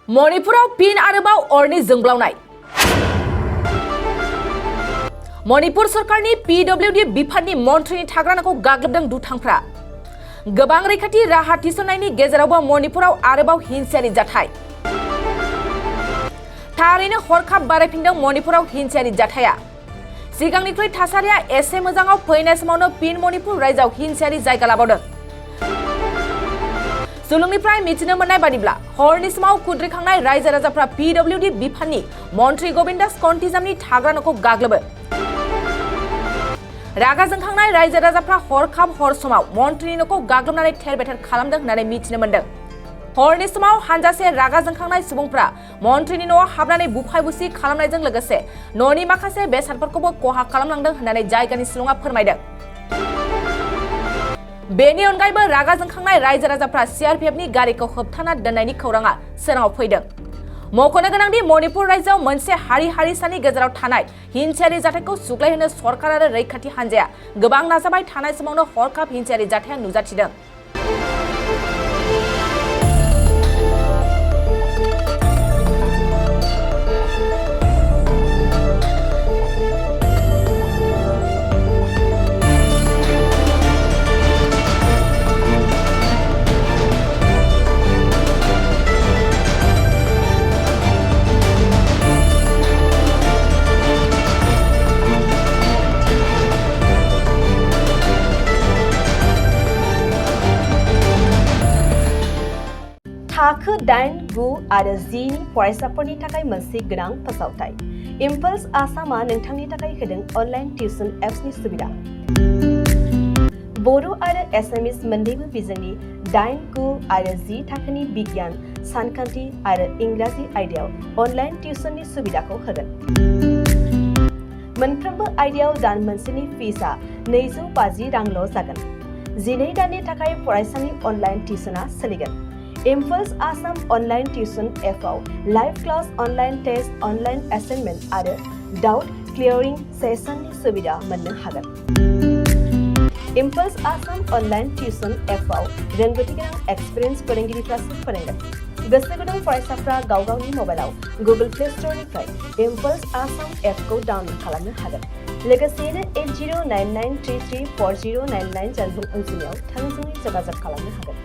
मणिपुराव फिन आरोबाव अरनि जोंब्लावनाय। मणिपुर सरकारनि PWD बिफाननि मन्थ्रिनि थाग्रा न'खौ गाग्लोबदों दुथांफ्रा। गोबां रैखाथि राहा थिसननायनि गेजेरावबो मणिपुराव आरोबाव हिंसायारि जाथाय। थारैनो हरखाब बारायफिनदों मणिपुराव हिंसायारि जाथाया। सिगांनिख्रुइ थासारिया एसे मोजाङाव फैनाय समावनो फिन मणिपुर रायजोआव हिंसायारि जायगा लाबावदों। सुलुंनिफ्राय मिथिनो मोननाय बादिब्ला हरनि समाव खुद्रिखांनाय रायजो राजाफ्रा PWD बिफाननि मन्थ्रि गोविंद दास कन्टिजामनि थाग्रा न'खौ गाग्लोबो। रागा जोंखांनाय रायजो राजाफ्रा हरखाब हर समाव मन्थ्रिनि न'खौ गाग्लोबनानै थेर बेथेर खालामदों होननानै मिथिनो मोनदों। हरनि समाव हानजासे रागा जोंखांनाय सुबुंफ्रा मन्थ्रिनि न'आव हाबनानै बुफाय बुसि खालामनायजों लोगोसे न'नि माखासे बेसादफोरखौबो खहा खालामलांदों होननानै जायगानि सुलुङा फोरमायदों। बेनि अनगायैबो रागा जोंखांनाय रायजो राजाफ्रा CRPFनि गारिखौ होबथाना दोननायनि खौराङा सोराङाव फैदों। मख'नो गोनांदि मणिपुर रायजोआव मोनसे हारि हारिसानि गेजेराव थानाय हिंसायारि जाथायखौ सुग्लायहोनो सरकार आरो रैखाथि हानजाया गोबां नाजाबाय थानाय समावनो हरखाब हिंसायारि जाथाया नुजाथिदों। थाखो 8, 9 आरो 10 नि फरायसाफोरनि थाखाय मोनसे गोनां फोसावथाय। इम्पल्स आसामआ नोंथांनि थाखाय होदों अनलाइन टिउसन एप्सनि सुबिदा। बर' आरो एसामिस मोन्नैबो बिजोंनि 8, 9 आरो 10 थाखोनि बिगियान, सानखान्थि आरो इंराजि आयदायाव अनलाइन टिउसननि सुबिदाखौ होगोन। मोनफ्रोमबो आयदायाव दान मोनसेनि फिसआ 250 रांल' जागोन। 12 दाननि थाखाय फरायसानि अनलाइन टिउसनआ सोलिगोन। इम्पल्स आसाम अनलाइन टिउसन एपआव live class, online test, online assignment आरो डाउट क्लियरिं सेसननि सुबिदा मोननो हागोन। इम्पल्स आसाम अनलाइन टिउसन एपआव रोंगौथि गोनां एक्सपिरियेन्स फोरोंगिरिफ्रासो फोरोंगोन। गोसो गुदुं फरायसाफ्रा गाव गावनि मबाइलाव गुगल प्ले स्ट'रनिफ्राय इम्पल्स आसाम एपखौ डाउनल'ड खालामनो हागोन। लोगोसेयैनो 8099334099 जानबुं अनजिमायाव थोंजोङै जगाजग खालामनो हागोन।